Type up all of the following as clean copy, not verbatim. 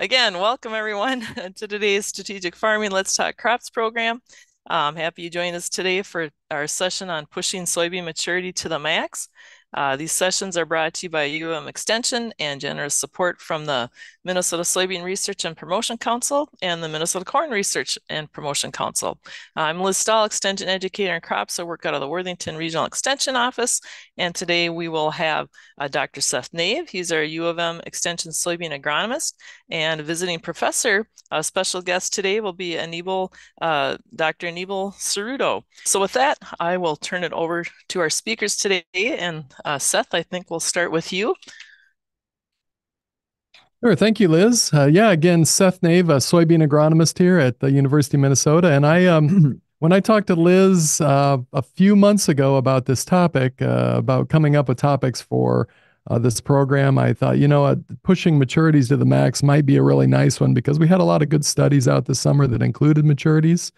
Again, welcome everyone to today's Strategic Farming Let's Talk Crops program. I'm happy you joined us today for our session on pushing soybean maturity to the max. These sessions are brought to you by U of M Extension and generous support from the Minnesota Soybean Research and Promotion Council and the Minnesota Corn Research and Promotion Council. I'm Liz Stahl, Extension Educator in Crops. I work out of the Worthington Regional Extension Office, and today we will have Dr. Seth Naeve. He's our U of M Extension soybean agronomist and a visiting professor. A special guest today will be Dr. Anibal Cerrudo. So with that, I will turn it over to our speakers today. And Seth, I think we'll start with you. Sure. Thank you, Liz. Again, Seth Naeve, a soybean agronomist here at the University of Minnesota. And when I talked to Liz a few months ago about this topic, about coming up with topics for this program, I thought, pushing maturities to the max might be a really nice one because we had a lot of good studies out this summer that included maturities.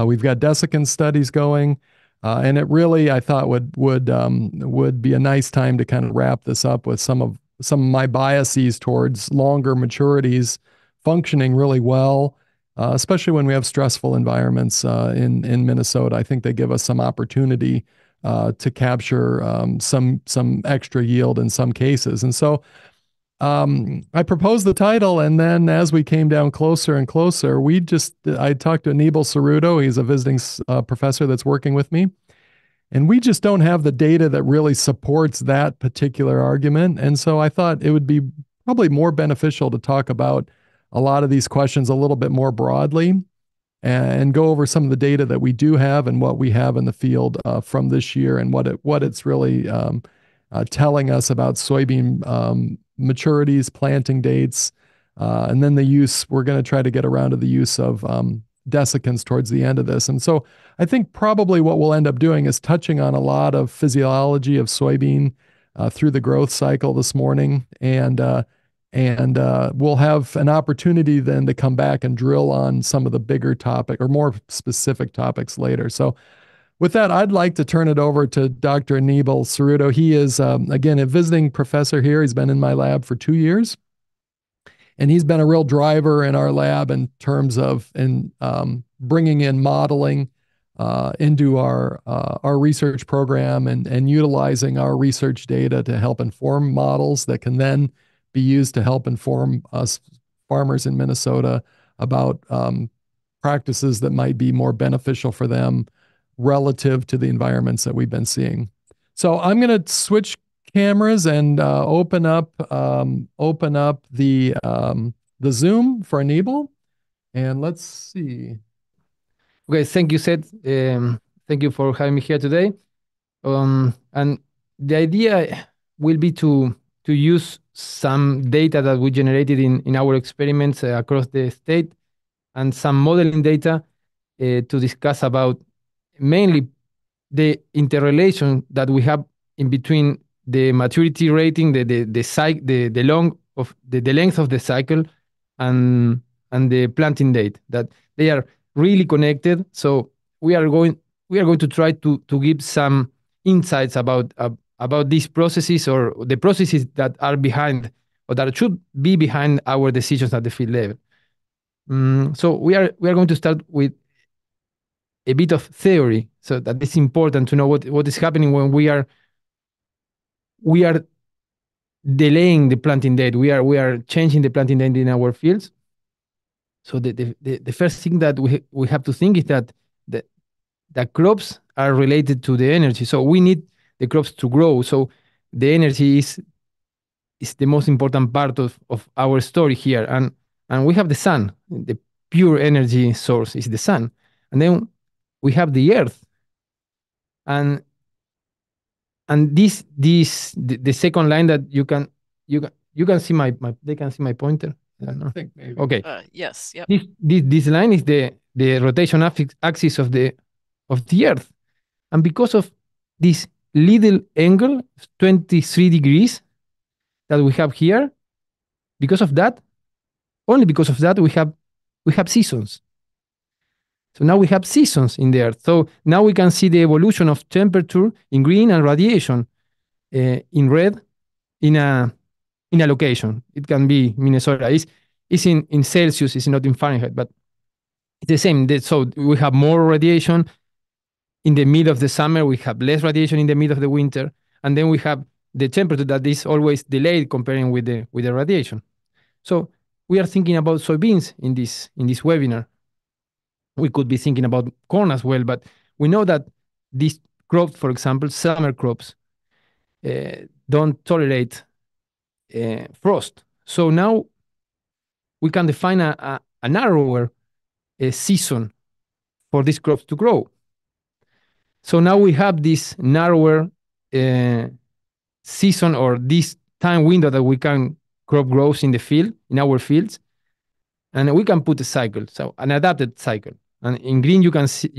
We've got desiccant studies going, and it really, I thought, would be a nice time to kind of wrap this up with some of my biases towards longer maturities functioning really well, especially when we have stressful environments in Minnesota. I think they give us some opportunity to capture some extra yield in some cases. And so I proposed the title, and then as we came down closer and closer, I talked to Anibal Cerrudo. He's a visiting professor that's working with me. And we just don't have the data that really supports that particular argument. And so I thought it would be probably more beneficial to talk about a lot of these questions a little bit more broadly and go over some of the data that we do have and what we have in the field from this year and what it's really telling us about soybean maturities, planting dates, and then we're going to try to get around to the use of desiccants towards the end of this. And so I think probably what we'll end up doing is touching on a lot of physiology of soybean through the growth cycle this morning. And we'll have an opportunity then to come back and drill on some of the bigger topic or more specific topics later. So with that, I'd like to turn it over to Dr. Anibal Cerrudo. He is, again, a visiting professor here. He's been in my lab for 2 years. And he's been a real driver in our lab in terms of bringing in modeling into our research program and utilizing our research data to help inform models that can then be used to help inform us farmers in Minnesota about practices that might be more beneficial for them relative to the environments that we've been seeing. So I'm going to switch cameras and open up the Zoom for Anibal, and let's see. Okay, thank you, Seth. Thank you for having me here today. And the idea will be to use some data that we generated in our experiments across the state and some modeling data to discuss about mainly the interrelation that we have in between the maturity rating, the length of the cycle, and the planting date. That they are really connected. So we are going to try to give some insights about these processes or the processes that are behind or that should be behind our decisions at the field level. So we are going to start with a bit of theory, so that it's important to know what is happening when we are delaying the planting date. We are changing the planting date in our fields. So the first thing that we have to think is that the crops are related to the energy. So we need the crops to grow. So the energy is the most important part of our story here. And we have the sun. The pure energy source is the sun. And then we have the earth. And the second line that you can see they can see my pointer. I don't know. I think maybe. Okay. Yes. Yep. This line is the rotation axis of the earth, and because of this little angle, 23 degrees, that we have here, only because of that, we have seasons. So now we have seasons in the earth. So now we can see the evolution of temperature in green and radiation in red in a location. It can be Minnesota. It's in Celsius, it's not in Fahrenheit, but it's the same. So we have more radiation in the middle of the summer, we have less radiation in the middle of the winter, and then we have the temperature that is always delayed comparing with the radiation. So we are thinking about soybeans in this webinar. We could be thinking about corn as well, but we know that these crops, for example, summer crops, don't tolerate frost. So now we can define a narrower season for these crops to grow. So now we have this narrower uh, season or this time window that we can crop grows in the field, in our fields, and we can put a cycle, so an adapted cycle. And in green you can see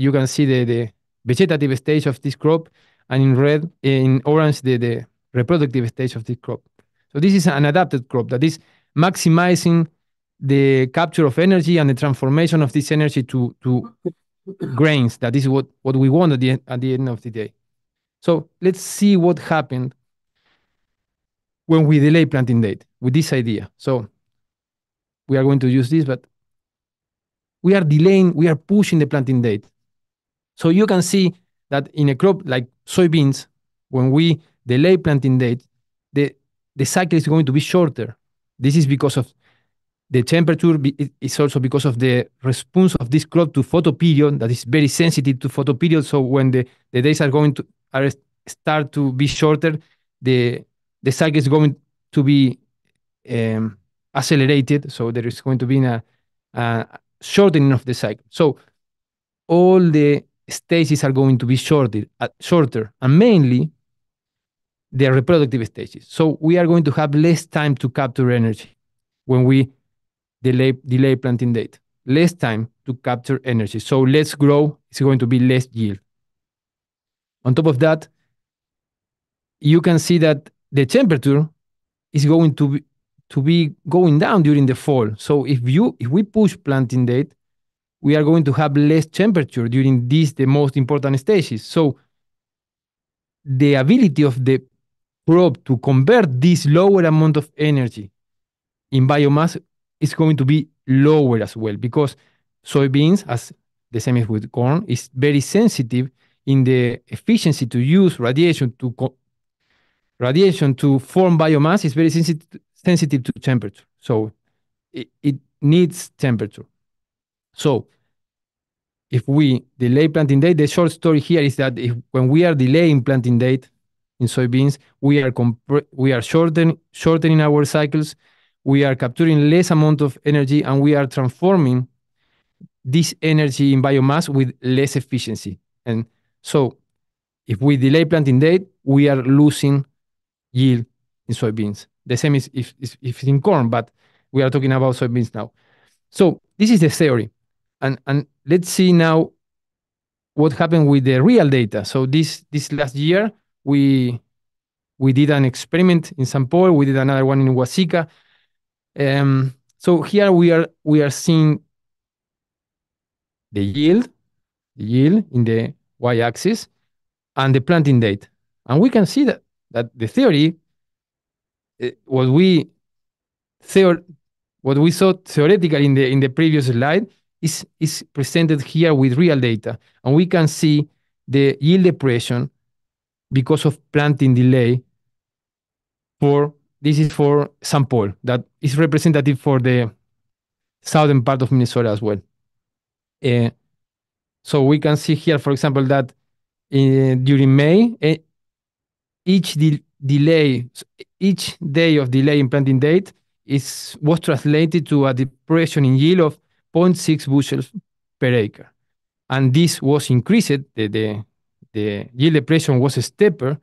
the vegetative stage of this crop, and in red, in orange, the reproductive stage of this crop. So this is an adapted crop that is maximizing the capture of energy and the transformation of this energy to grains. That is what we want at the end of the day. So let's see what happened when we delay planting date with this idea. So we are going to use this, but we are delaying, we are pushing the planting date. So you can see that in a crop like soybeans, when we delay planting date, the cycle is going to be shorter. This is because of the temperature. It's also because of the response of this crop to photoperiod that is very sensitive to photoperiod. So when the days are start to be shorter, the cycle is going to be accelerated. So there is going to be a shortening of the cycle. So all the stages are going to be shorter, and mainly the reproductive stages. So we are going to have less time to capture energy when we delay planting date. Less time to capture energy. So less grow is going to be less yield. On top of that, you can see that the temperature is going to be going down during the fall. So if we push planting date, we are going to have less temperature during these the most important stages. So the ability of the crop to convert this lower amount of energy in biomass is going to be lower as well, because soybeans, as the same as with corn, is very sensitive in the efficiency to use radiation to form biomass. Is very sensitive to temperature. So it needs temperature. So if we delay planting date, the short story here is that when we are delaying planting date in soybeans, we are shortening our cycles, we are capturing less amount of energy, and we are transforming this energy in biomass with less efficiency. And so if we delay planting date, we are losing yield in soybeans. The same is if it's in corn, but we are talking about soybeans now. So this is the theory. And let's see now what happened with the real data. So this last year, we did an experiment in St. Paul. We did another one in Huasica. So here we are seeing the yield in the y-axis and the planting date, and we can see that the theory, what we saw theoretically in the previous slide, is presented here with real data, and we can see the yield depression because of planting delay. This is for St. Paul, that is representative for the southern part of Minnesota as well. So we can see here, for example, that during May, each day of delay in planting date was translated to a depression in yield of 0.6 bushels per acre. And this was increased, the yield depression was steeper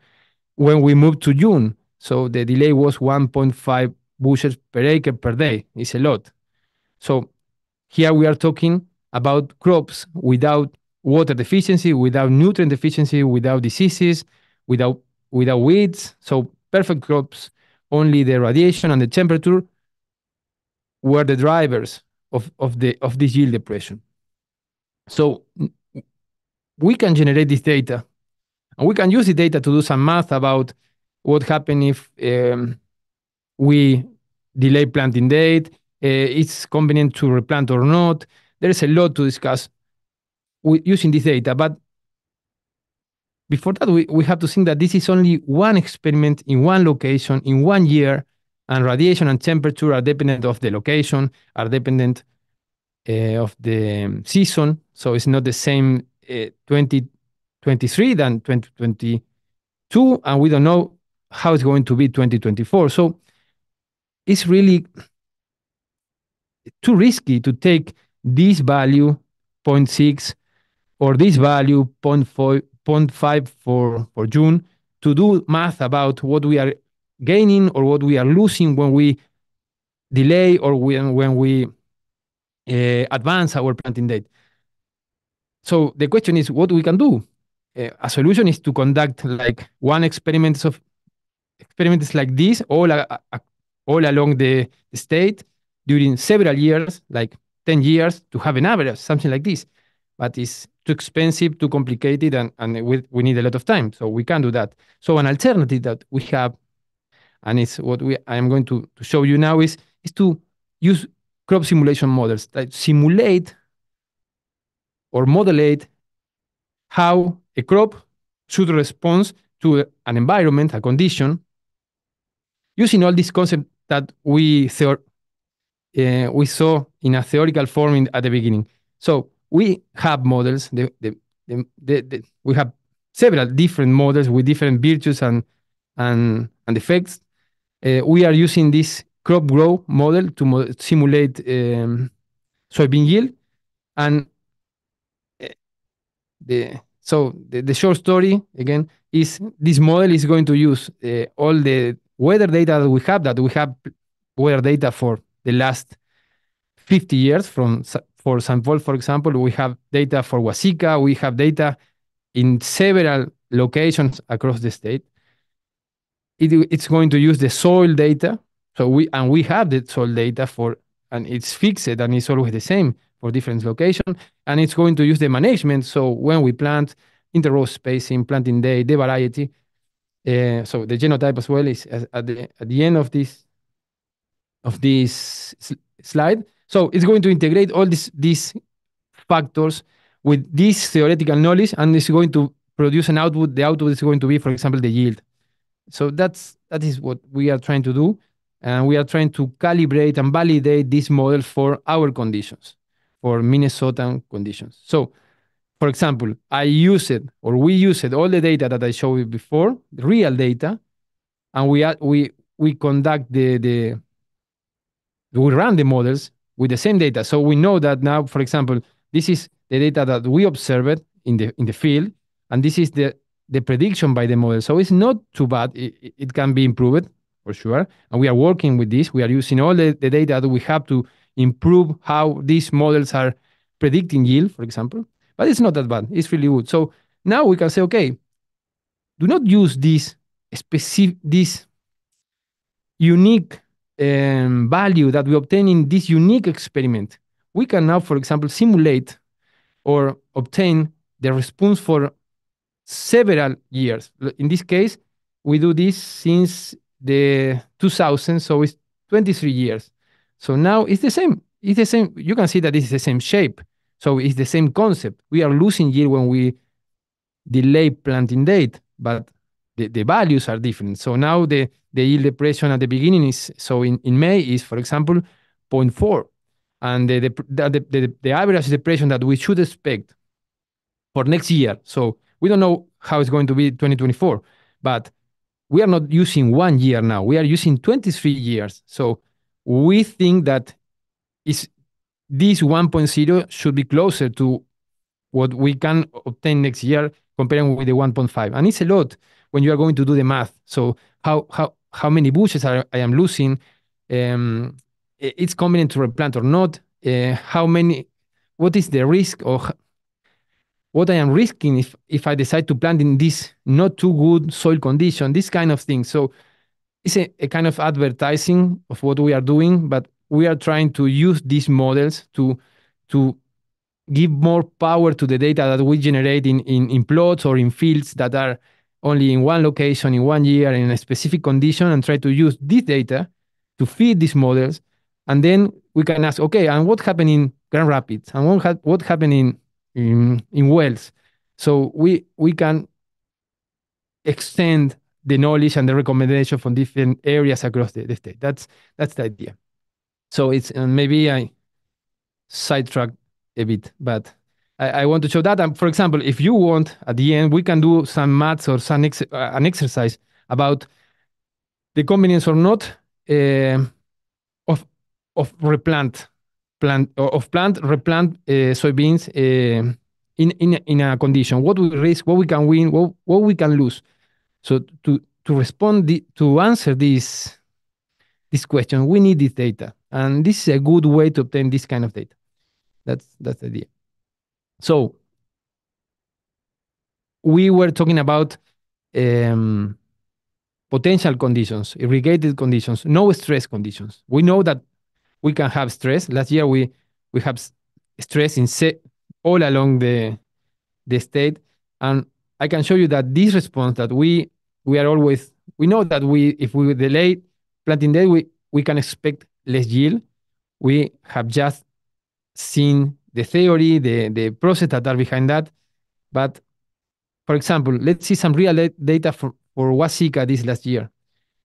when we moved to June. So the delay was 1.5 bushels per acre per day. It's a lot. So here we are talking about crops without water deficiency, without nutrient deficiency, without diseases, without weeds. So perfect crops. Only the radiation and the temperature were the drivers of this yield depression. So we can generate this data, and we can use the data to do some math about what happened if we delay planting date, it's convenient to replant or not. There is a lot to discuss using this data, but before that, we have to think that this is only one experiment in one location in 1 year, and radiation and temperature are dependent of the location, are dependent of the season. So it's not the same 2023 than 2022, and we don't know how it's going to be 2024. So it's really too risky to take this value, zero 0.6, or this value, 0.5 for June, to do math about what we are gaining or what we are losing when we delay or when we advance our planting date. So the question is what we can do. A solution is to conduct like one experiments like this all along the state during several years, like 10 years, to have an average, something like this. But it's too expensive, too complicated, and we need a lot of time. So we can't do that. So an alternative that we have, and it's what I am going to show you now, is to use crop simulation models that simulate or modulate how a crop should respond to an environment, a condition, using all these concepts that we saw in a theoretical form at the beginning. So we have models. We have several different models with different virtues and effects. We are using this crop growth model to simulate soybean yield. And the short story, again, is this model is going to use all the weather data that we have weather data for the last 50 years for San Paul, for example. We have data for Huasica. We have data in several locations across the state. It's going to use the soil data. So we have the soil data and it's fixed and it's always the same for different locations. And it's going to use the management. So when we plant, interrow spacing, planting day, the variety. So the genotype as well is at the end of this slide. So it's going to integrate all these factors with this theoretical knowledge, and it's going to produce an output. The output is going to be, for example, the yield. So that is what we are trying to do, and we are trying to calibrate and validate this model for our conditions, for Minnesotan conditions. So, for example, we used all the data that I showed you before, the real data, and we conduct we run the models with the same data. So we know that now, for example, this is the data that we observed in the field, and this is the prediction by the model. So it's not too bad. It can be improved for sure. And we are working with this. We are using all the data that we have to improve how these models are predicting yield, for example. But it's not that bad. It's really good. So now we can say, okay, do not use this unique value that we obtain in this unique experiment. We can now, for example, simulate or obtain the response for several years. In this case, we do this since the 2000, so it's 23 years. So now it's the same. It's the same. You can see that it's the same shape. So it's the same concept. We are losing yield when we delay planting date, but the values are different. So now the yield depression at the beginning is, so in May is, for example, 0.4. And the average depression that we should expect for next year. So we don't know how it's going to be 2024, but we are not using 1 year now. We are using 23 years. So we think that this 1.0 should be closer to what we can obtain next year comparing with the 1.5. And it's a lot when you are going to do the math. So how many bushes I am losing? It's convenient to replant or not? What is the risk, or what I am risking if I decide to plant in this not too good soil condition, this kind of thing. So it's a kind of advertising of what we are doing, but we are trying to use these models to give more power to the data that we generate in plots or in fields that are only in one location, in 1 year, in a specific condition, and try to use this data to feed these models And then we can ask, okay, and what happened in Grand Rapids? And what happened in Wells? So we can extend the knowledge and the recommendation from different areas across the state. That's the idea. So it's maybe I sidetrack a bit, but I want to show that. And for example, if you want, at the end, we can do some maths or an exercise about the convenience or not uh, of plant replant soybeans in a condition. What we risk, what we can win, what we can lose. So to answer this question, we need this data, and this is a good way to obtain this kind of data. That's the idea. So we were talking about um, potential conditions, irrigated conditions, no stress conditions. We know that we can have stress. Last year we have stress all along the state, and I can show you that this response that we are always we know that if we delay planting date we can expect less yield. We have just seen the theory, the process that are behind that. But for example, let's see some real data for Huasica this last year.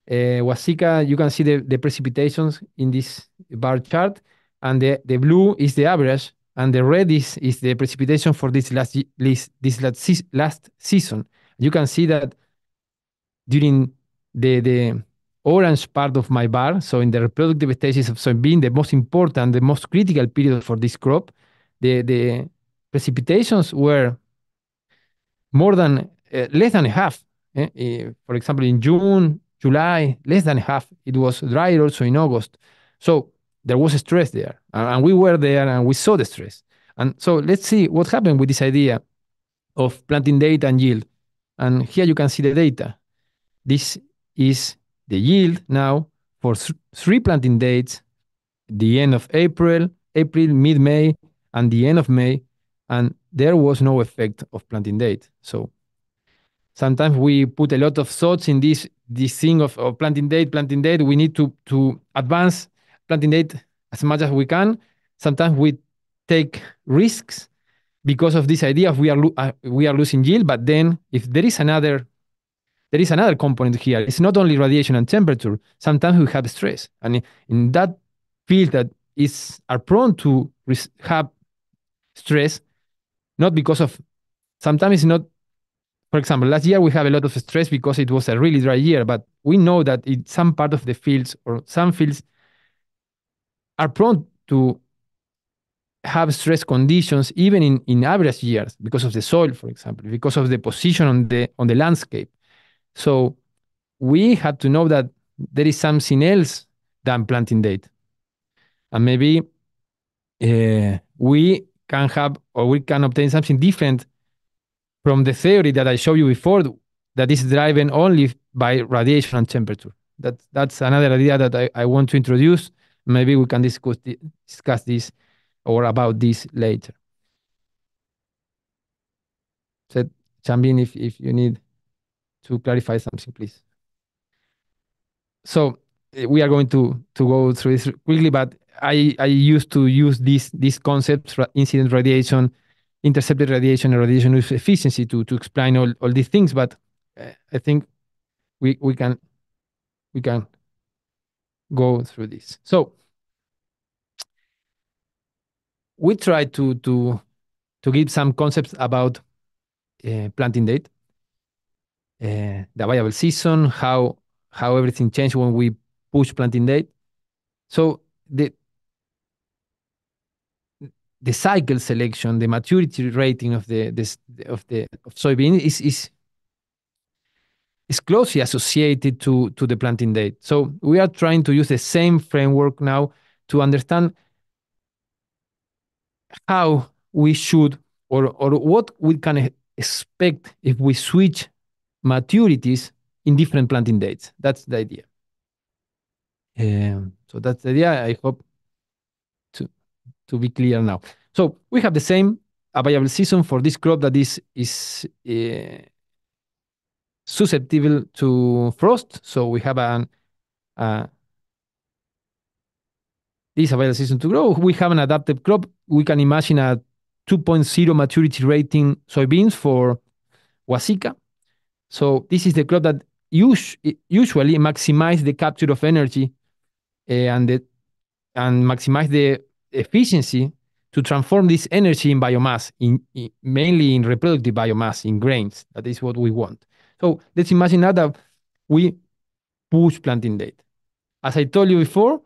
Huasica, you can see the precipitations in this bar chart, and the blue is the average, and the red is the precipitation for this last season. You can see that during the orange part of my bar, so in the reproductive stages of soybean, the most important, the most critical period for this crop, the precipitations were more than less than half. For example, in June, July, less than half. It was drier also in August. So there was stress there, and we were there and we saw the stress. And so let's see what happened with this idea of planting date and yield. And here you can see the data. This is the yield now for three planting dates, the end of April, mid-May, and the end of May, and there was no effect of planting date. So sometimes we put a lot of thoughts in this thing of planting date, planting date. We need to advance planting date as much as we can. Sometimes we take risks because of this idea of we are losing yield. But then if there is another component here. It's not only radiation and temperature. Sometimes we have stress, and in that field that are prone to have stress, not because of sometimes it's not. For example, last year we have a lot of stress because it was a really dry year, but we know that in some part of the fields or some fields are prone to have stress conditions even in average years because of the soil, for example, because of the position on the landscape. So we have to know that there is something else than planting date. And maybe we can have or we can obtain something different from the theory that I showed you before that is driven only by radiation and temperature. That's another idea that I want to introduce. Maybe we can discuss this or about this later. So, Chambin, if you need to clarify something, please. So we are going to go through this quickly, but I used to use these concepts, incident radiation, intercepted radiation, and radiation use efficiency to explain all these things. But I think we can go through this. So we try to give some concepts about planting date, the variable season, how everything changed when we push planting date. So the cycle selection, the maturity rating of soybean is closely associated to the planting date. So we are trying to use the same framework now to understand how we should or what we can expect if we switch maturities in different planting dates. That's the idea. So that's the idea. I hope to be clear now. So we have the same available season for this crop that is susceptible to frost. So we have this available season to grow. We have an adapted crop. We can imagine a 2.0 maturity rating soybeans for Huasica. So this is the crop that usually maximize the capture of energy and maximize the efficiency to transform this energy in biomass, mainly in reproductive biomass, in grains. That is what we want. So let's imagine now that we push planting date. As I told you before,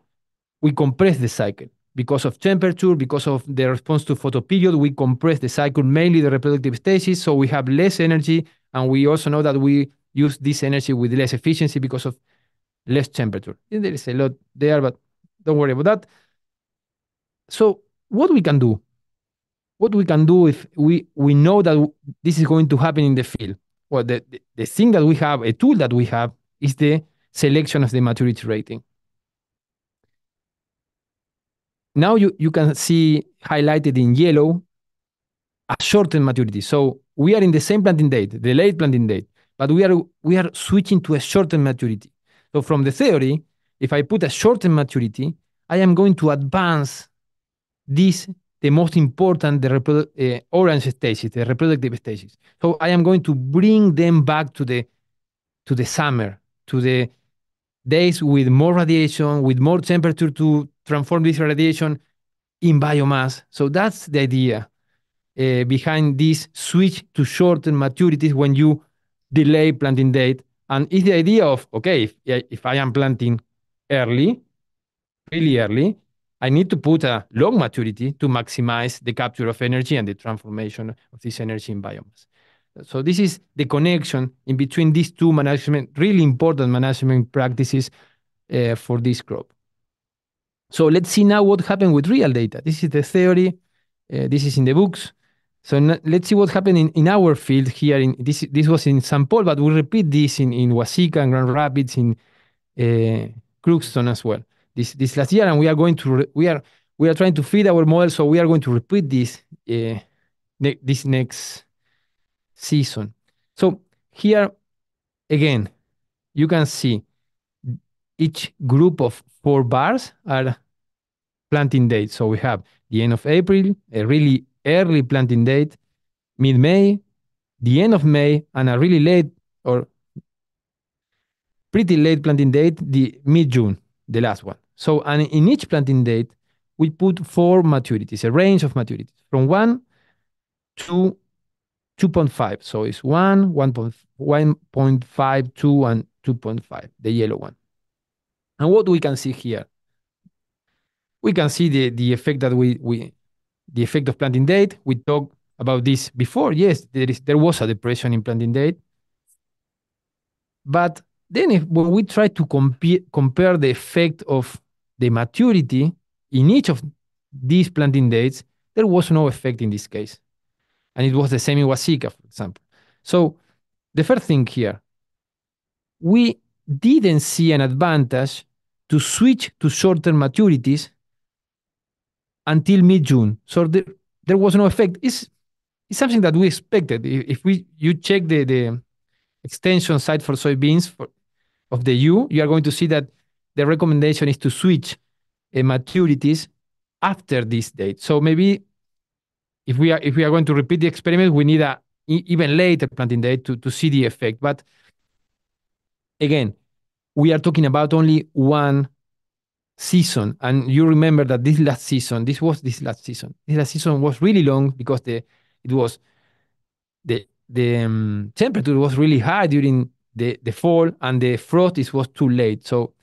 we compress the cycle. Because of temperature, because of the response to photoperiod, we compress the cycle, mainly the reproductive stages, so we have less energy, and we also know that we use this energy with less efficiency because of less temperature. There is a lot there, but don't worry about that. So what we can do? What we can do if we know that this is going to happen in the field? Well, the thing that we have, a tool that we have, is the selection of the maturity rating. Now you can see highlighted in yellow a shortened maturity. So we are in the same planting date, the late planting date, but we are switching to a shortened maturity. So from the theory, if I put a shortened maturity, I am going to advance this, the most important, the orange stages, the reproductive stages. So I am going to bring them back to the summer, to the days with more radiation, with more temperature to transform this radiation in biomass. So that's the idea behind this switch to shorten maturities when you delay planting date. And it's the idea of, okay, if I am planting early, really early, I need to put a long maturity to maximize the capture of energy and the transformation of this energy in biomass. So this is the connection in between these two management, really important management practices for this crop. So let's see now what happened with real data. This is the theory. This is in the books. So let's see what happened in our field here. This was in St. Paul, but we repeat this in Huasica and Grand Rapids, in Crookston as well. This last year, and we are going to we are trying to feed our model, so we are going to repeat this this next season. So here again, you can see each group of 4 bars are planting dates. So we have the end of April, a really early planting date, mid-May, the end of May, and a really late or pretty late planting date, the mid-June, the last one. So, and in each planting date, we put 4 maturities, a range of maturities, from 1 to 2.5. So it's 1, 1.5, 2, and 2.5, the yellow one. And what we can see here, we can see the effect that the effect of planting date. We talked about this before. Yes, there was a depression in planting date. But then when we try to compare the effect of the maturity in each of these planting dates, there was no effect in this case. And it was the same in Huasica, for example. So the first thing here, we didn't see an advantage to switch to shorter maturities until mid-June. So there was no effect. It's something that we expected. If you check the extension site for soybeans of the U, you are going to see that the recommendation is to switch maturities after this date. So maybe if we are going to repeat the experiment, we need a even later planting date to see the effect. But again, we are talking about only one season, and you remember that this last season was really long because the temperature was really high during the fall, and the frost was too late. So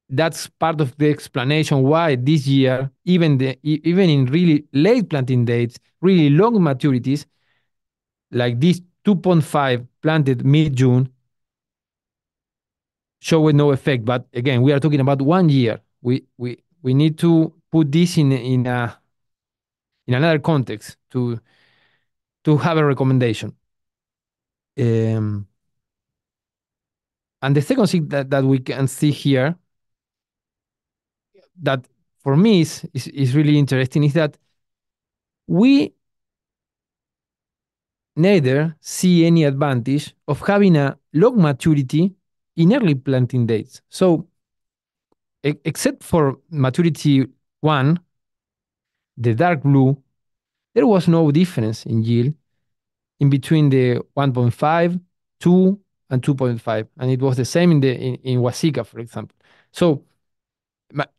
that's part of the explanation why this year, even in really late planting dates, really long maturities, like this 2.5 planted mid-June, showed no effect. But again, we are talking about 1 year. We need to put this in another context to have a recommendation. And the second thing that we can see here, that for me is really interesting, is that we neither see any advantage of having a long maturity in early planting dates. So except for maturity 1, the dark blue, there was no difference in yield in between the 1.5, 2, and 2.5. And it was the same in Huasica, for example. So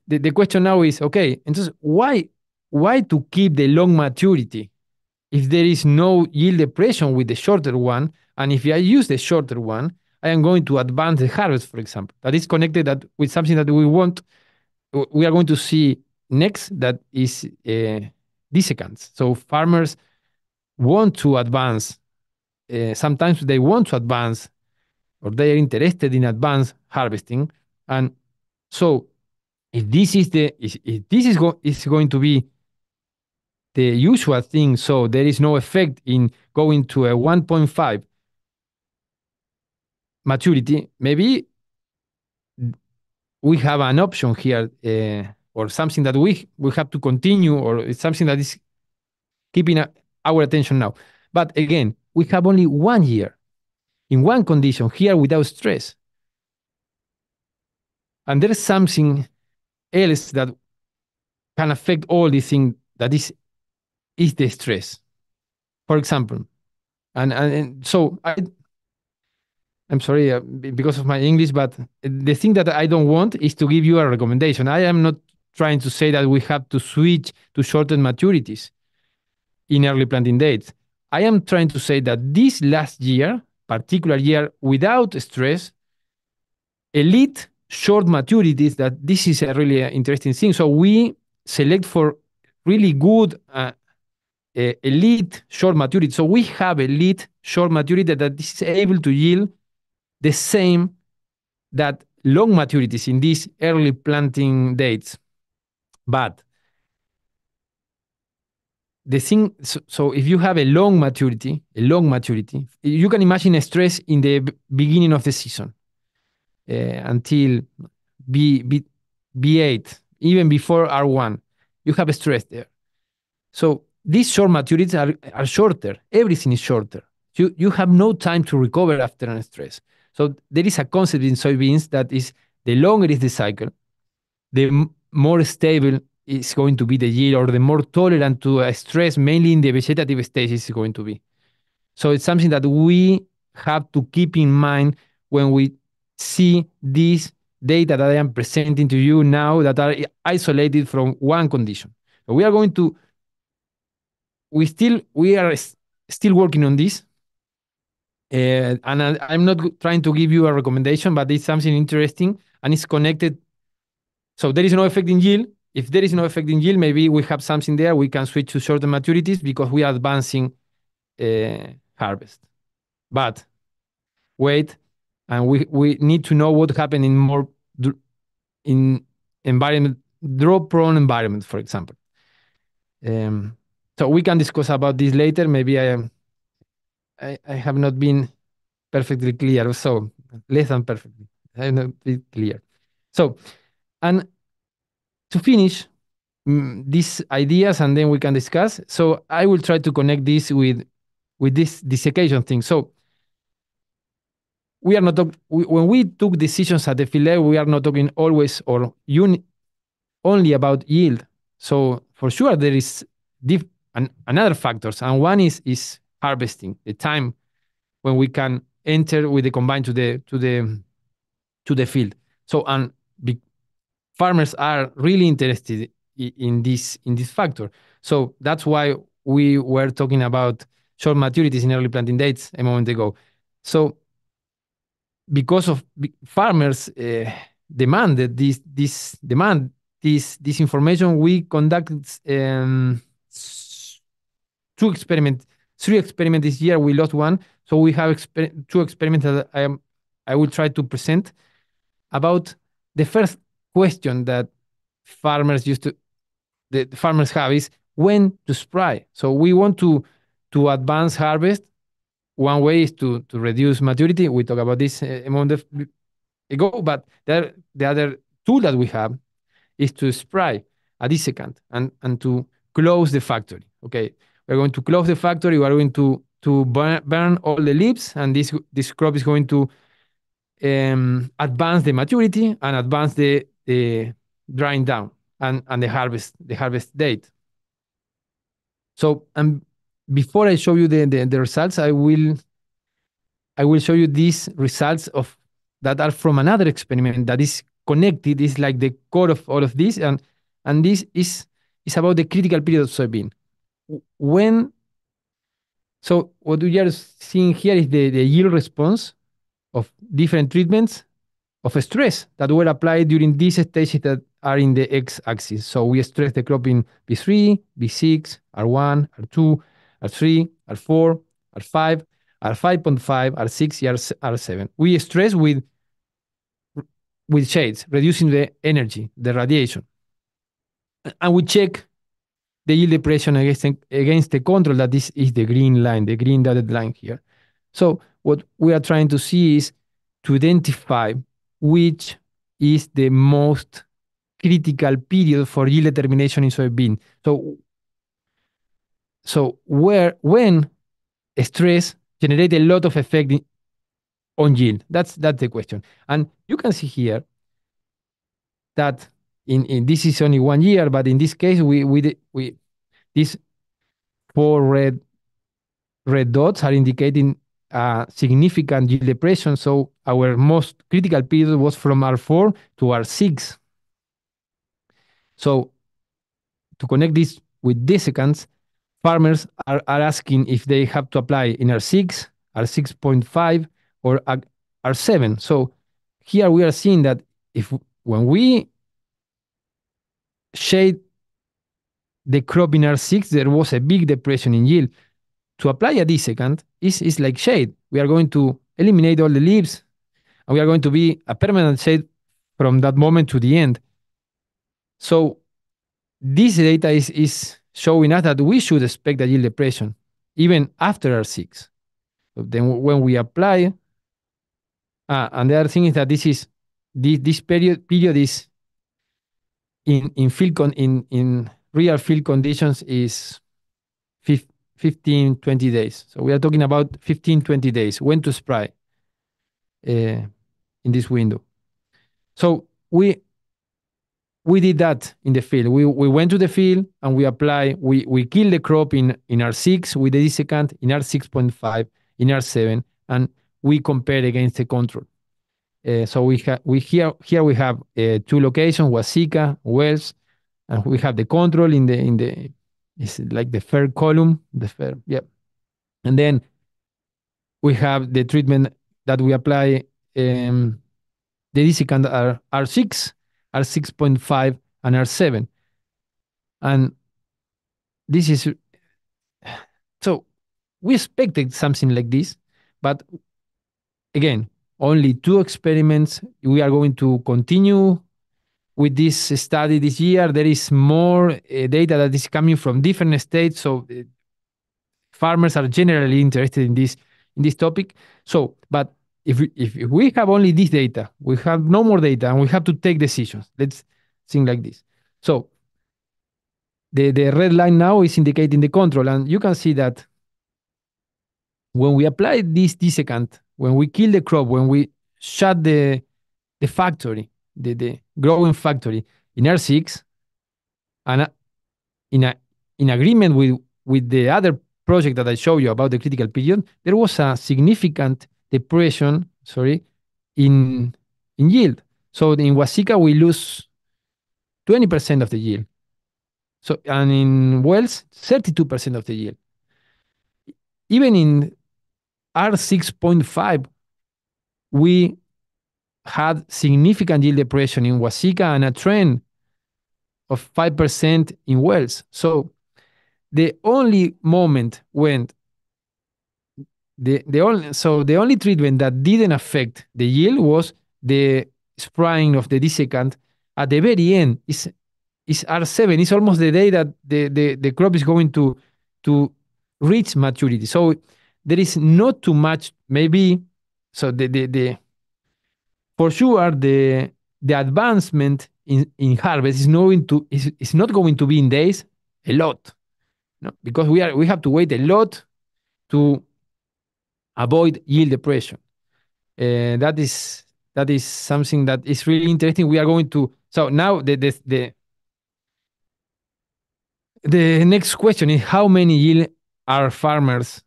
the question now is, okay, entonces, why to keep the long maturity if there is no yield depression with the shorter one? And if I use the shorter one, I am going to advance the harvest, for example. That is connected with something that we are going to see next, that is dissecants. So farmers want to advance. Sometimes they want to advance, or they are interested in advanced harvesting. And so if this is is going to be the usual thing, so there is no effect in going to a 1.5 maturity, maybe we have an option here, or something that we have to continue, or it's something that is keeping our attention now. But again, we have only 1 year in one condition here without stress. And there's something else that can affect all these things, that is the stress. For example, and so I'm sorry because of my English, but the thing that I don't want is to give you a recommendation. I am not trying to say that we have to switch to shortened maturities in early planting dates. I am trying to say that this last year, particular year without stress, elite short maturities, that this is a really interesting thing. So we select for really good elite short maturity. So we have elite short maturity that is able to yield the same that long maturities in these early planting dates. But the thing, so if you have a long maturity, you can imagine a stress in the beginning of the season until B8, even before R1, you have a stress there. So these short maturities are shorter. Everything is shorter. You have no time to recover after a stress. So there is a concept in soybeans that is, the longer is the cycle, the more stable is going to be the yield, or the more tolerant to a stress, mainly in the vegetative stage, is going to be. So it's something that we have to keep in mind when we see these data that I am presenting to you now, that are isolated from one condition. So we are still working on this. And I'm not trying to give you a recommendation, but it's something interesting and it's connected. So there is no effect in yield. If there is no effect in yield, maybe we have something there. We can switch to shorter maturities because we are advancing harvest. But wait, and we need to know what happened in more in environment, drought-prone environment, for example. So we can discuss about this later. Maybe I have not been perfectly clear, so less than perfectly. I have not been clear. So, and to finish these ideas, and then we can discuss. So I will try to connect this with this desiccation thing. So we are not when we took decisions at the field level, we are not talking always or only about yield. So for sure there is another factors, and one is harvesting, the time when we can enter with the combine to the field. So farmers are really interested in this factor. So that's why we were talking about short maturities in early planting dates a moment ago. So because of farmers demanded this information, we conducted three experiments this year. We lost one, so we have two experiments that I will try to present about the first question that the farmers have is when to spray. So we want to advance harvest. One way is to reduce maturity. We talked about this a moment ago, but the other tool that we have is to spray a dissecant and to close the factory. Okay, we're going to close the factory. We are going to burn all the leaves, and this crop is going to advance the maturity and advance the drying down and the harvest date. So before I show you the results, I will show you these results that are from another experiment that is connected, is like the core of all of this, and this is about the critical period of soybean. When So what we are seeing here is the yield response of different treatments of stress that were applied during these stages that are in the x-axis. So we stress the crop in B3, B6, R1, R2, R3, R4, R5, R5.5, R6, R7. We stress with shades, reducing the energy, the radiation. And we check the yield depression against the control, that this is the green line, the green dotted line here. So what we are trying to see is to identify which is the most critical period for yield determination in soybean. So when stress generate a lot of effect on yield. That's the question. And you can see here that in this is only 1 year, but in this case we these 4 red dots are indicating significant yield depression. So our most critical period was from R4 to R6. So to connect this with desiccants, farmers are asking if they have to apply in R6, R6.5, or R7. So here we are seeing that when we shade the crop in R6, there was a big depression in yield. To apply a desiccant is like shade. We are going to eliminate all the leaves, and we are going to be a permanent shade from that moment to the end. So this data is showing us that we should expect a yield depression even after R6. So then when we apply, and the other thing is that this period is in real field conditions is 15, 20 days. So we are talking about 15, 20 days when to spray in this window. So we did that in the field. We went to the field and we killed the crop in R6 with the desiccant, in R6.5, in R7, and we compared against the control. So here we have 2 locations, Huasica, Wells, and we have the control in the it's like the third column, and then we have the treatment that we apply. The desiccant are R6, R6.5, and R7, and this is so we expected something like this, but again, only 2 experiments. We are going to continue with this study this year. There is more data that is coming from different states, so farmers are generally interested in this topic. So, but if we have only this data, we have no more data, and we have to take decisions. Let's think like this. So the red line now is indicating the control, and you can see that when we apply this desiccant, when we kill the crop, when we shut the factory, the growing factory in R6, and in agreement with the other project that I showed you about the critical period, there was a significant depression, in yield. So in Huasica, we lose 20% of the yield. So, and in Wells, 32% of the yield. Even in R6.5, we had significant yield depression in Huasica and a trend of 5% in Wells. So the only moment when the only treatment that didn't affect the yield was the spraying of the desiccant at the very end. Is R7. It's almost the day that the crop is going to reach maturity. So there is not too much, maybe. So for sure the advancement in harvest is not going to be in days, a lot, no? Because we have to wait a lot to avoid yield depression. That is something that is really interesting. We are going to So now the next question is how many yield are farmers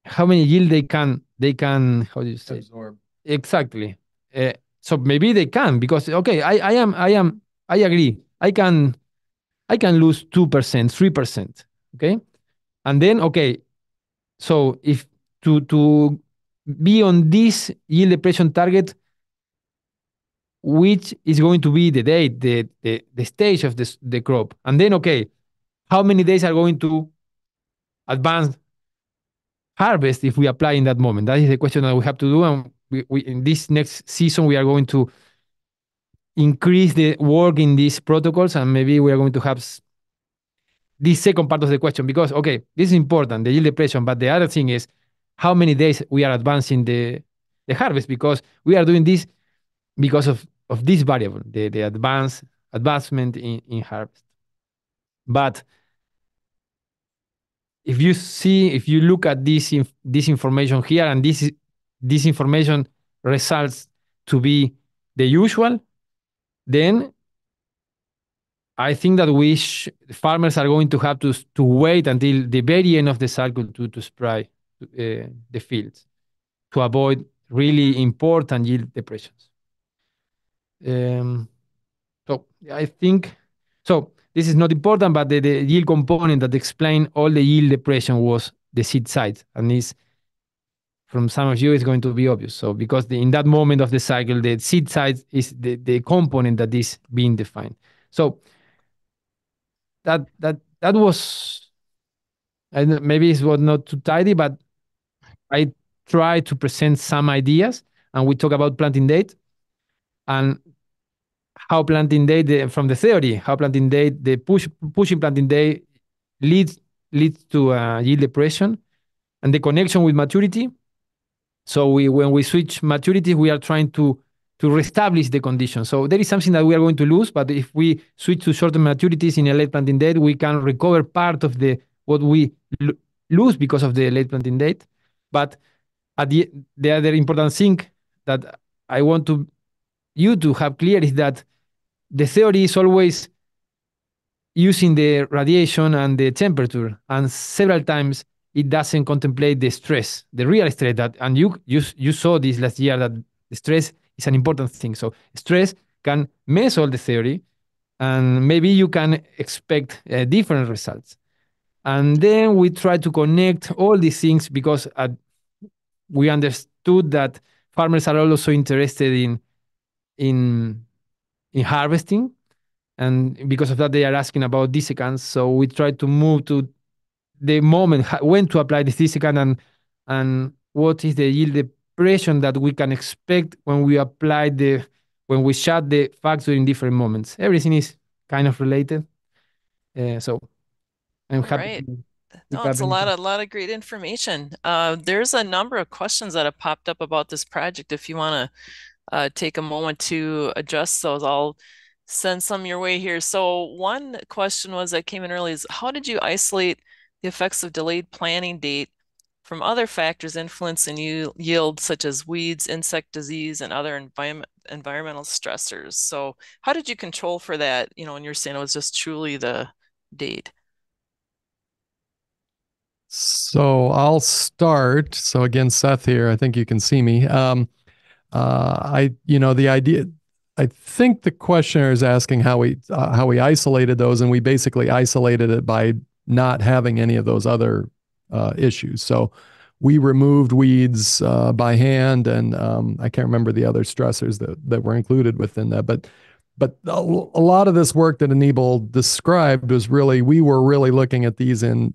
how many yield they can how do you say Absorb. exactly. So maybe they can because okay I agree I can lose 2% 3%, okay, and then okay, so if to be on this yield depression target, which is going to be the date, the stage of the crop, and then okay, how many days are going to advance harvest if we apply in that moment? That is the question that we have to do, and we in this next season we are going to increase the work in these protocols, and maybe we are going to have this second part of the question because okay, this is important, the yield depression, but the other thing is how many days we are advancing the harvest because we are doing this because of this variable, the advancement in harvest. But if you look at this information here, and this information results to be the usual, then I think that farmers are going to have to wait until the very end of the cycle to spray the fields to avoid really important yield depressions. Um, so I think so. This is not important, but the yield component that explained all the yield depression was the seed size, and is from some of you is going to be obvious. So because in that moment of the cycle, the seed size is the component that is being defined. So that was maybe it was not too tidy, but I tried to present some ideas, and we talk about planting date and how planting date from the theory, how planting date pushing planting date leads leads to yield depression and the connection with maturity. So when we switch maturity, we are trying to reestablish the condition. So there is something that we are going to lose, but if we switch to shorter maturities in a late planting date, we can recover part of the what we lose because of the late planting date. But at the other important thing that I want you to have clear is that the theory is always using the radiation and the temperature, and several times it doesn't contemplate the stress, the real stress that, and you saw this last year that the stress is an important thing. So stress can mess all the theory, and maybe you can expect different results. And then we try to connect all these things because we understood that farmers are also interested in in harvesting, and because of that they are asking about dissecants. So we try to move to the moment when to apply the dissecant, and what is the yield depression that we can expect when we apply when we shut the factor in different moments. Everything is kind of related. So I'm All happy right. to pick No, up it's a anything. lot of great information. There's a number of questions that have popped up about this project. If you want to take a moment to address those, I'll send some your way here. So one question was that came in early is how did you isolate the effects of delayed planting date from other factors influencing yield, such as weeds, insect disease, and other environmental stressors? So how did you control for that? You know, when you're saying it was just truly the date. So I'll start. So again, Seth here. I think you can see me. The idea. I think the questioner is asking how we isolated those, and we basically isolated it by not having any of those other issues. So we removed weeds by hand, and I can't remember the other stressors that were included within that. But a lot of this work that Anibal described was really we were really looking at these in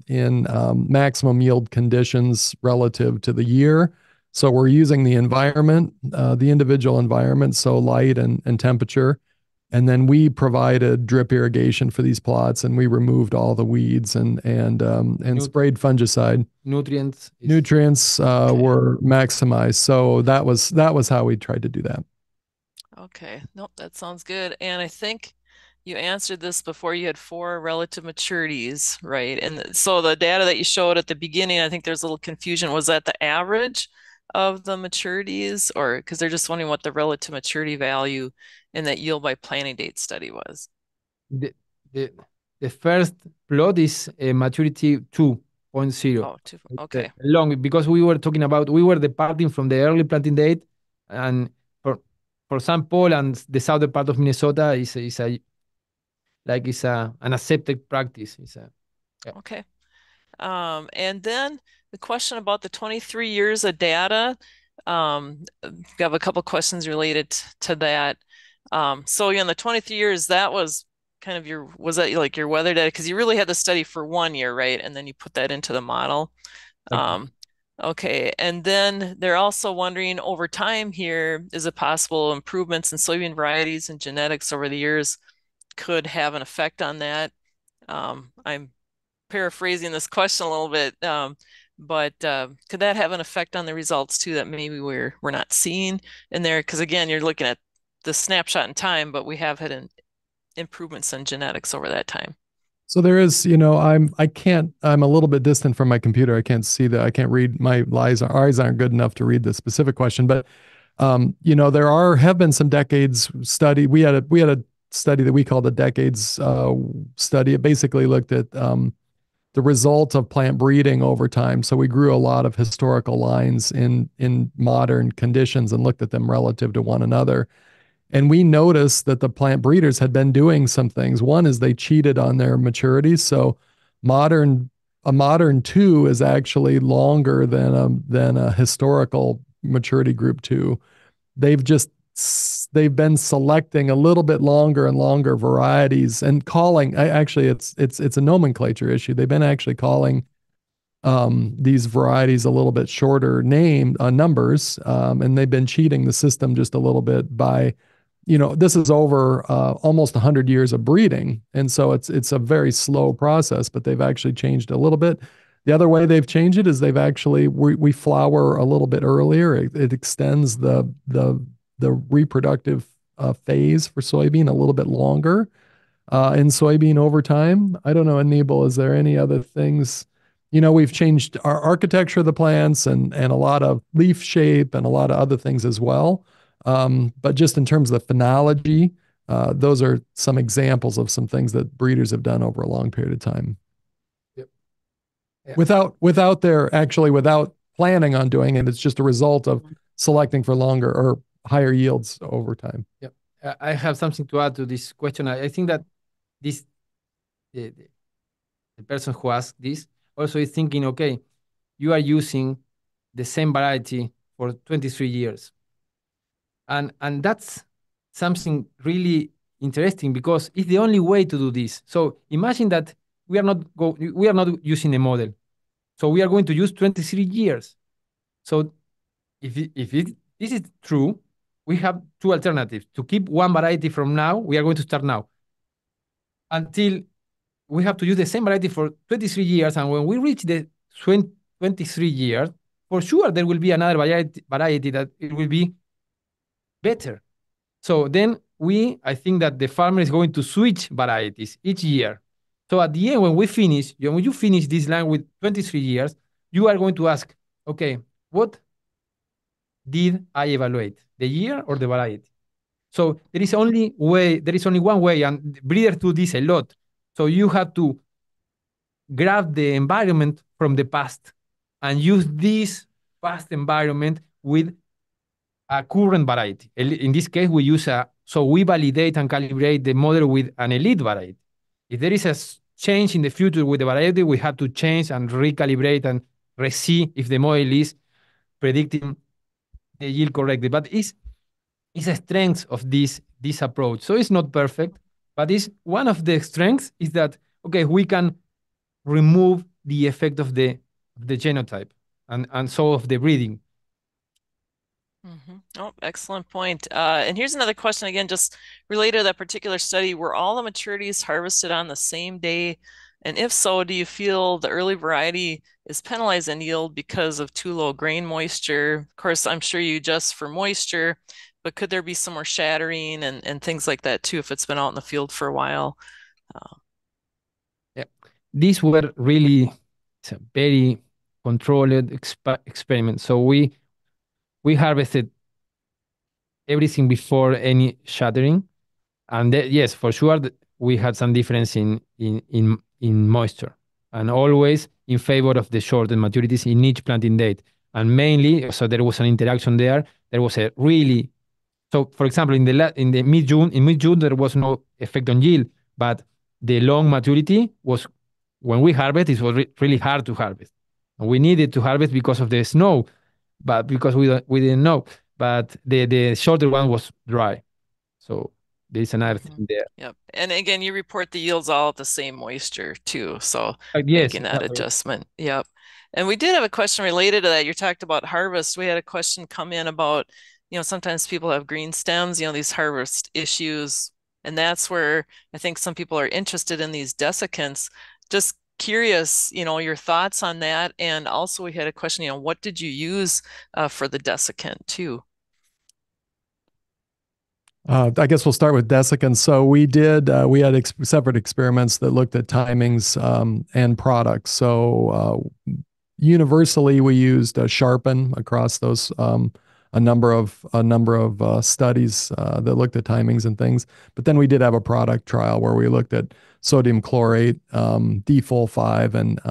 maximum yield conditions relative to the year. So we're using the environment, the individual environment, so light and temperature. And then we provided drip irrigation for these plots, and we removed all the weeds and sprayed fungicide. Nutrients Nutrients Okay. were maximized. So that was how we tried to do that. Okay. Nope, that sounds good. And I think you answered this before. You had 4 relative maturities, right? And so the data that you showed at the beginning, I think there's a little confusion. Was that the average of the maturities, or because they're just wondering what the relative maturity value in that yield by planting date study was? The, the, the first plot is maturity 2.0. Oh, two. Okay. Long, because we were talking about, we were departing from the early planting date, and for for St. Paul and the southern part of Minnesota is a like it's a an accepted practice. It's a yeah. Okay. And then the question about the 23 years of data. We have a couple questions related to that. So in the 23 years, that was kind of was that like your weather data? Because you really had the study for 1 year, right? And then you put that into the model. Exactly. Okay. And then they're also wondering over time here, is it possible improvements in soybean varieties and genetics over the years could have an effect on that? I'm paraphrasing this question a little bit, but could that have an effect on the results too that maybe we're not seeing in there? Because again, you're looking at the snapshot in time, but we have had improvements in genetics over that time. So there is, I'm a little bit distant from my computer. I can't see that. I can't read. My eyes aren't good enough to read the specific question. But have been some decades study. We had a study that we called the decades study. It basically looked at the result of plant breeding over time. So we grew a lot of historical lines in modern conditions and looked at them relative to one another. And we noticed that the plant breeders had been doing some things. One is they cheated on their maturity. So modern a modern two is actually longer than a historical maturity group two. They've just they've been selecting a little bit longer and longer varieties and calling. Actually, it's a nomenclature issue. They've been actually calling these varieties a little bit shorter name numbers, and they've been cheating the system just a little bit by, this is over almost 100 years of breeding, and so it's a very slow process. But they've actually changed a little bit. The other way they've changed it is they've actually we flower a little bit earlier. It extends the reproductive phase for soybean a little bit longer in soybean over time. I don't know, Anibal, is there any other things? We've changed our architecture of the plants and a lot of leaf shape and a lot of other things as well. But just in terms of the phenology, those are some examples of some things that breeders have done over a long period of time. Yep. Yeah. Without planning on doing it. It's just a result of selecting for longer or higher yields over time. Yep. I have something to add to this question. I think that this the, the person who asked this also is thinking, okay, you are using the same variety for 23 years. And that's something really interesting because it's the only way to do this. So imagine that we are not using a model. So we are going to use 23 years. So if this is true, we have two alternatives. To keep one variety from now, we are going to start now. Until we have to use the same variety for 23 years. And when we reach the 23 years, for sure there will be another variety that it will be better. So then I think that the farmer is going to switch varieties each year. So at the end, when you finish this line with 23 years, you are going to ask, okay, what did I evaluate, the year or the variety? So there is only one way, and breeders do this a lot. So you have to grab the environment from the past and use this past environment with a current variety. In this case, so we validate and calibrate the model with an elite variety. If there is a change in the future with the variety, we have to change and recalibrate and re-see if the model is predicting the yield correctly. But it's a strength of this approach. So it's not perfect, but it's one of the strengths is that, okay, we can remove the effect of the genotype and so of the breeding. Mm-hmm. Oh, excellent point. And here's another question again, just related to that particular study. Were all the maturities harvested on the same day? And if so, do you feel the early variety is penalized in yield because of too low grain moisture? Of course, I'm sure you adjust for moisture, but could there be some more shattering and things like that too if it's been out in the field for a while? Yeah, these were really very controlled experiments. So we harvested everything before any shattering. And yes, for sure, we had some difference in moisture, and always in favor of the shortened maturities in each planting date. And mainly, so there was an interaction there. There was a really so, for example, in the mid June there was no effect on yield, but the long maturity was when we harvest. It was really hard to harvest, and we needed to harvest because of the snow, but because we didn't know. But the shorter one was dry, so there is another thing there. Yep. And again, you report the yields all at the same moisture too. So Yes, making that adjustment. Yep. And we did have a question related to that. You talked about harvest. We had a question come in about, sometimes people have green stems, these harvest issues. And that's where I think some people are interested in these desiccants. Just curious, your thoughts on that. And also we had a question, what did you use for the desiccant too? I guess we'll start with desiccants. So we had separate experiments that looked at timings and products. So universally, we used Sharpen across those a number of studies that looked at timings and things. But then we did have a product trial where we looked at sodium chlorate, D-Fol 5, and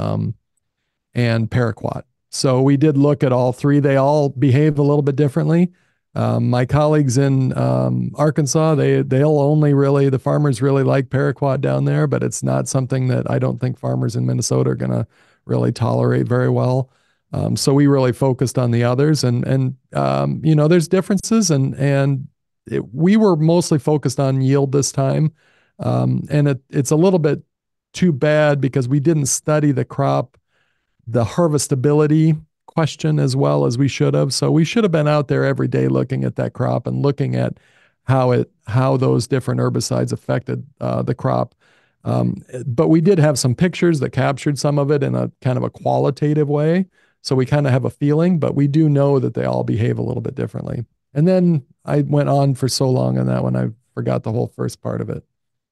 paraquat. So we did look at all three. They all behave a little bit differently. My colleagues in Arkansas, the farmers really like paraquat down there, but it's not something that I don't think farmers in Minnesota are going to really tolerate very well. So we really focused on the others, and there's differences, and we were mostly focused on yield this time, and it's a little bit too bad because we didn't study the harvestability question as well as we should have. So we should have been out there every day looking at that crop and looking at how those different herbicides affected the crop. But we did have some pictures that captured some of it in a kind of a qualitative way. So we kind of have a feeling, but we do know that they all behave a little bit differently. And then I went on for so long on that one, I forgot the whole first part of it.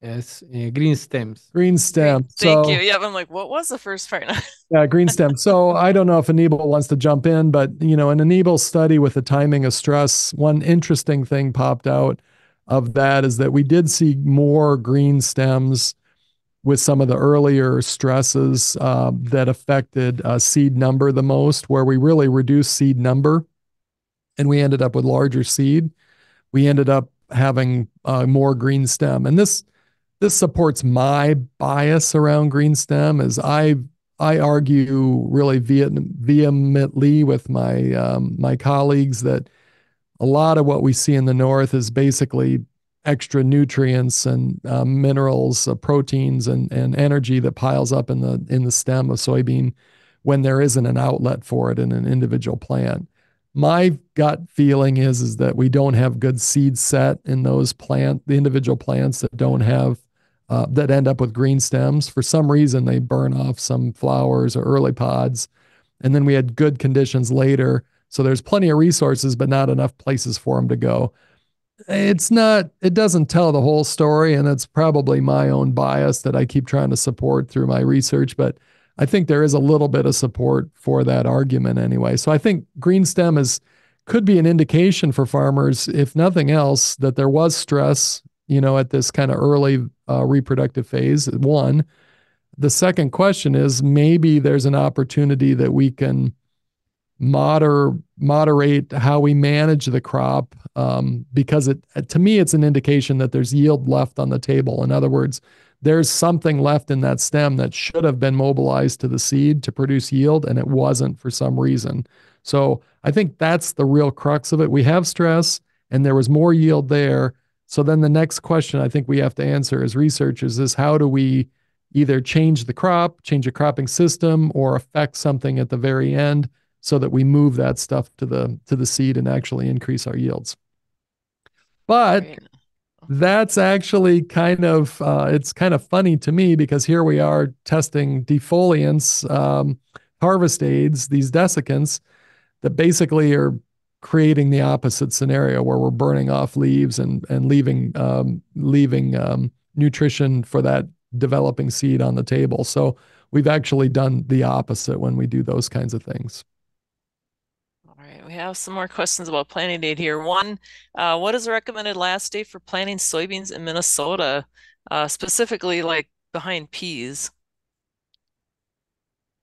Yes, green stems. Green stem. Thank you. Yeah, I'm like, what was the first part? Yeah, green stem. So I don't know if Anibal wants to jump in, but in Anibal's study with the timing of stress, one interesting thing popped out of that is that we did see more green stems with some of the earlier stresses that affected seed number the most, where we really reduced seed number and we ended up with larger seed. We ended up having more green stem. And this supports my bias around green stem as I argue really vehemently with my colleagues that a lot of what we see in the north is basically extra nutrients and minerals, proteins, and energy that piles up in the stem of soybean when there isn't an outlet for it in an individual plant. My gut feeling is that we don't have good seed set in the individual plants that don't have that end up with green stems. For some reason, they burn off some flowers or early pods. And then we had good conditions later. So there's plenty of resources, but not enough places for them to go. It doesn't tell the whole story. And it's probably my own bias that I keep trying to support through my research. But I think there is a little bit of support for that argument anyway. So I think green stem could be an indication for farmers, if nothing else, that there was stress at this kind of early reproductive phase. One. The second question is maybe there's an opportunity that we can moderate how we manage the crop because to me, it's an indication that there's yield left on the table. In other words, there's something left in that stem that should have been mobilized to the seed to produce yield, and it wasn't for some reason. So I think that's the real crux of it. We have stress, and there was more yield there. So then the next question I think we have to answer as researchers is how do we either change the crop, change a cropping system, or affect something at the very end so that we move that stuff to the seed and actually increase our yields. But that's actually it's kind of funny to me because here we are testing defoliants, harvest aids, these desiccants that basically are creating the opposite scenario where we're burning off leaves and leaving nutrition for that developing seed on the table. So we've actually done the opposite when we do those kinds of things. All right, we have some more questions about planting date here. One, what is the recommended last date for planting soybeans in Minnesota, specifically like behind peas?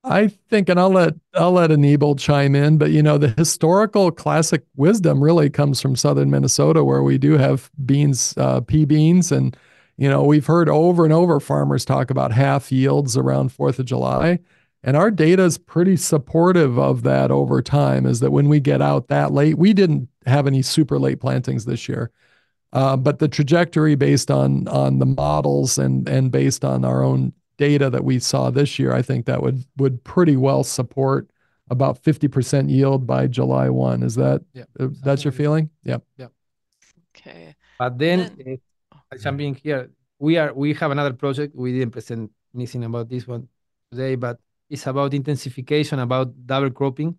I think, and I'll let Anibal chime in, but the historical classic wisdom really comes from southern Minnesota, where we do have beans, pea beans, and we've heard over and over farmers talk about half yields around 4th of July, and our data is pretty supportive of that over time. Is that when we get out that late, we didn't have any super late plantings this year, but the trajectory based on the models and based on our own data that we saw this year, I think that would pretty well support about 50% yield by July 1. Is that Yeah, that's your feeling? Yep. yeah. Okay. But And then, then, jumping here, we have another project. We didn't present anything about this one today, but it's about intensification, about double cropping,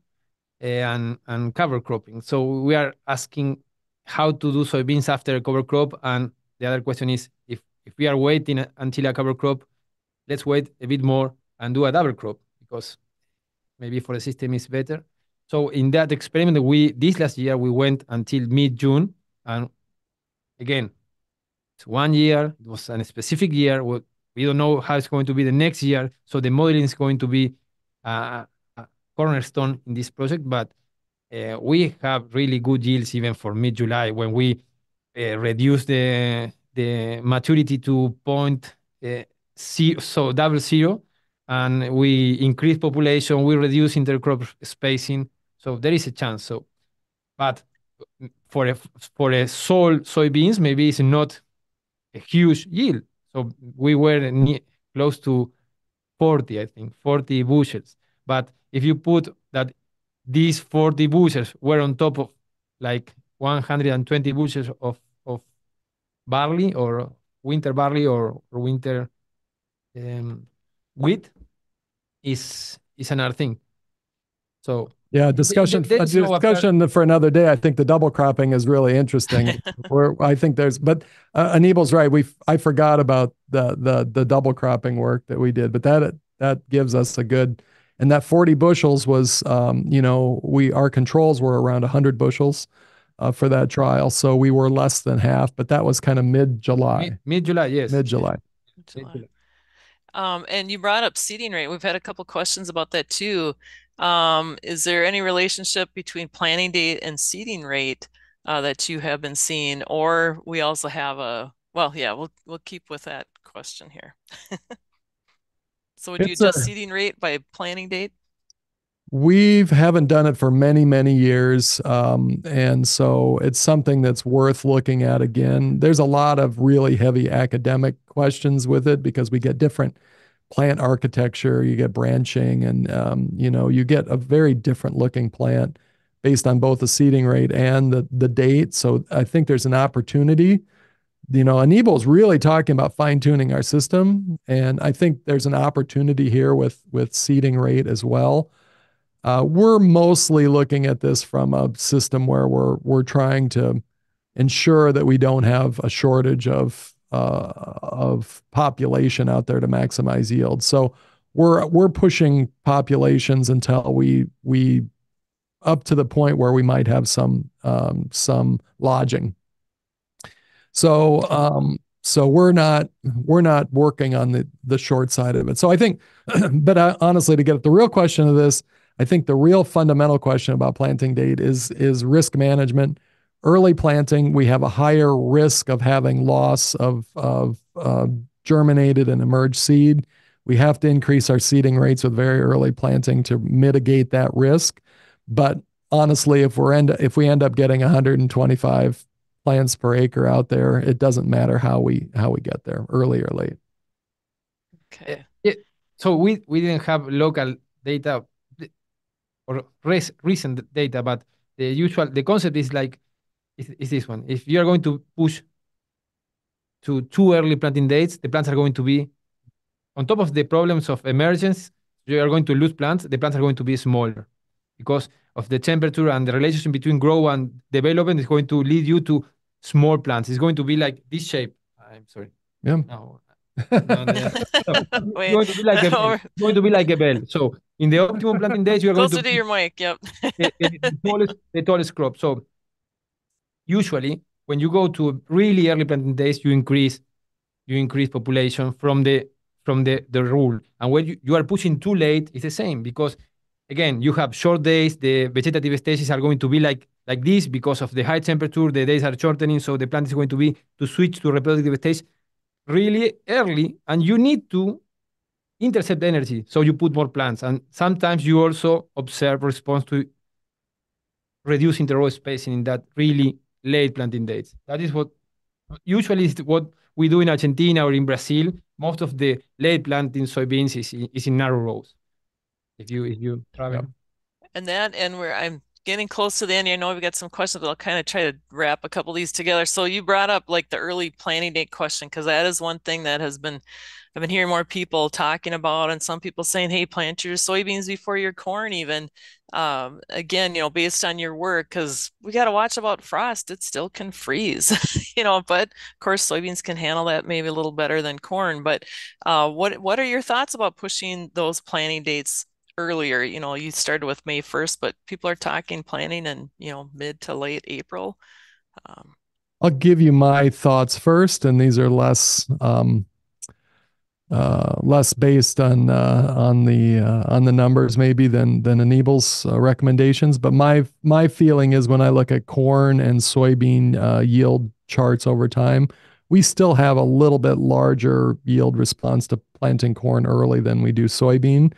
and cover cropping. So we are asking how to do soybeans after a cover crop, and the other question is if we are waiting until a cover crop, let's wait a bit more and do a double crop because maybe for the system is better. So in that experiment, this last year we went until mid-June, and again, it's 1 year. It was a specific year. We don't know how it's going to be the next year, so the modeling is going to be a cornerstone in this project. But we have really good yields even for mid-July when we reduce the maturity to point so double zero, and we increase population, we reduce intercrop spacing, so there is a chance. So, but for a soybeans, maybe it's not a huge yield. So we were close to 40, I think, 40 bushels. But if you put that these 40 bushels were on top of like 120 bushels of barley or winter barley or winter um, wheat, is another thing. So Yeah, discussion there a is no discussion for another day. I think the double cropping is really interesting. Where I think but Anibal's right. I forgot about the double cropping work that we did, but that gives us a good. And that 40 bushels was, our controls were around 100 bushels for that trial, so we were less than half. But that was kind of mid-July. Mid-July, yes. Mid-July. Mid-July. And you brought up seeding rate. We've had a couple questions about that too. Is there any relationship between planting date and seeding rate that you have been seeing? Or we also have well, yeah, we'll keep with that question here. So would you It's adjust seeding rate by planting date? We haven't done it for many, many years. And so it's something that's worth looking at again. There's a lot of really heavy academic questions with it because we get different plant architecture, you get branching, and you get a very different looking plant based on both the seeding rate and the date. So I think there's an opportunity. Anibal's really talking about fine tuning our system, and I think there's an opportunity here with seeding rate as well. We're mostly looking at this from a system where we're trying to ensure that we don't have a shortage of population out there to maximize yield. So we're pushing populations until we up to the point where we might have some lodging. So we're not working on the short side of it. So I think, but honestly, to get at the real question of this, I think the real fundamental question about planting date is risk management. Early planting, we have a higher risk of having loss of germinated and emerged seed. We have to increase our seeding rates with very early planting to mitigate that risk. But honestly, if we end up getting 125 plants per acre out there, it doesn't matter how we get there, early or late. Okay. So we didn't have local data or recent data, but the concept is like is this one. If you are going to push to too early planting dates, the plants are going to be on top of the problems of emergence. You are going to lose plants. The plants are going to be smaller because of the temperature, and the relationship between growth and development is going to lead you to small plants. It's going to be like this shape. I'm sorry. Yeah. No. No, no, yeah. No, it's Wait, going to be like a bell. over, It's going to be like a bell. So in the optimum planting days, you are going to closer to be your mic. Yep. the tallest crop. So usually, when you go to really early planting days, you increase population from the rule. And when you are pushing too late, it's the same because again you have short days. The vegetative stages are going to be like this because of the high temperature. The days are shortening, so the plant is going to be to switch to reproductive stage really early, and you need to intercept energy, so you put more plants. And sometimes you also observe response to reducing the row spacing in that really late planting dates. That is what usually is what we do in Argentina or in Brazil. Most of the late planting soybeans is in narrow rows. If you travel. Yep. I'm getting close to the end. I know we've got some questions, but I'll kind of try to wrap a couple of these together. So you brought up like the early planting date question, because that is one thing that I've been hearing more people talking about, and some people saying, hey, plant your soybeans before your corn even. Again, based on your work, because we got to watch about frost. It still can freeze, but of course soybeans can handle that maybe a little better than corn. But what are your thoughts about pushing those planting dates earlier? You started with May 1st, but people are talking planting in, mid to late April. Um, I'll give you my thoughts first, and these are less based on the numbers maybe than Anibal's recommendations. But my feeling is when I look at corn and soybean yield charts over time, we still have a little bit larger yield response to planting corn early than we do soybean.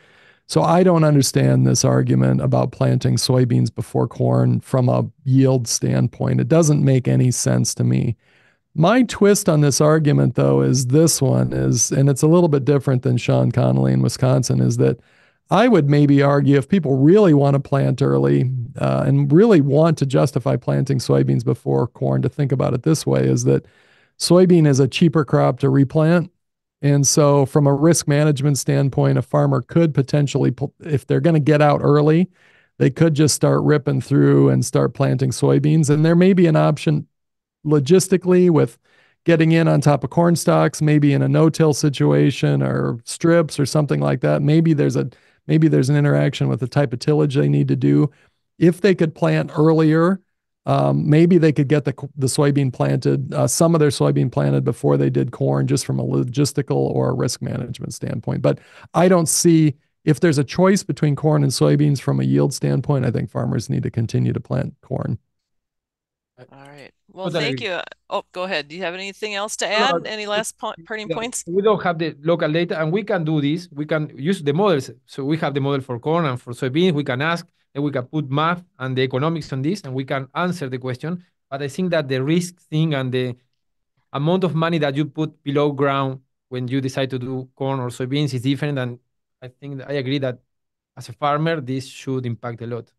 So I don't understand this argument about planting soybeans before corn from a yield standpoint. It doesn't make any sense to me. My twist on this argument, though, is this one is, and it's a little bit different than Sean Connolly in Wisconsin, is that I would maybe argue if people really want to plant early and really want to justify planting soybeans before corn, to think about it this way is that soybean is a cheaper crop to replant. And so, from a risk management standpoint, a farmer could potentially, if they're going to get out early, they could just start ripping through and start planting soybeans. And there may be an option logistically with getting in on top of corn stalks, maybe in a no-till situation or strips or something like that. Maybe there's an interaction with the type of tillage they need to do. If they could plant earlier, maybe they could get the soybean planted, some of their soybean planted before they did corn, just from a logistical or a risk management standpoint. But I don't see, if there's a choice between corn and soybeans from a yield standpoint, I think farmers need to continue to plant corn. all right. Well, Totally thank agree. you. Oh, go ahead. Do you have anything else to No, add? no, Any last parting yeah, points? we don't have the local data, and we can do this. We can use the models. So we have the model for corn and for soybeans. We can ask, and we can put math and the economics on this, and we can answer the question. But I think that the risk thing and the amount of money that you put below ground when you decide to do corn or soybeans is different. And I think that I agree that as a farmer, this should impact a lot.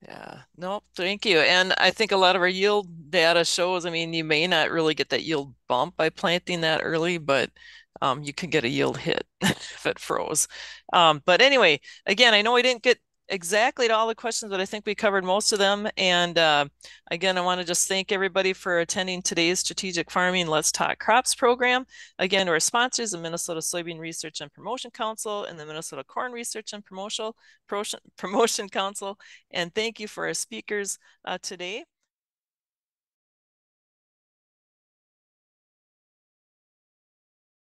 Yeah, no, thank you. And I think a lot of our yield data shows, I mean, you may not really get that yield bump by planting that early, but you can get a yield hit if it froze. But anyway, again, I know we didn't get exactly to all the questions, but I think we covered most of them. And again, I want to just thank everybody for attending today's Strategic Farming Let's Talk Crops program. Again, to our sponsors, the Minnesota Soybean Research and Promotion Council and the Minnesota Corn Research and Promotion Council. And thank you for our speakers today.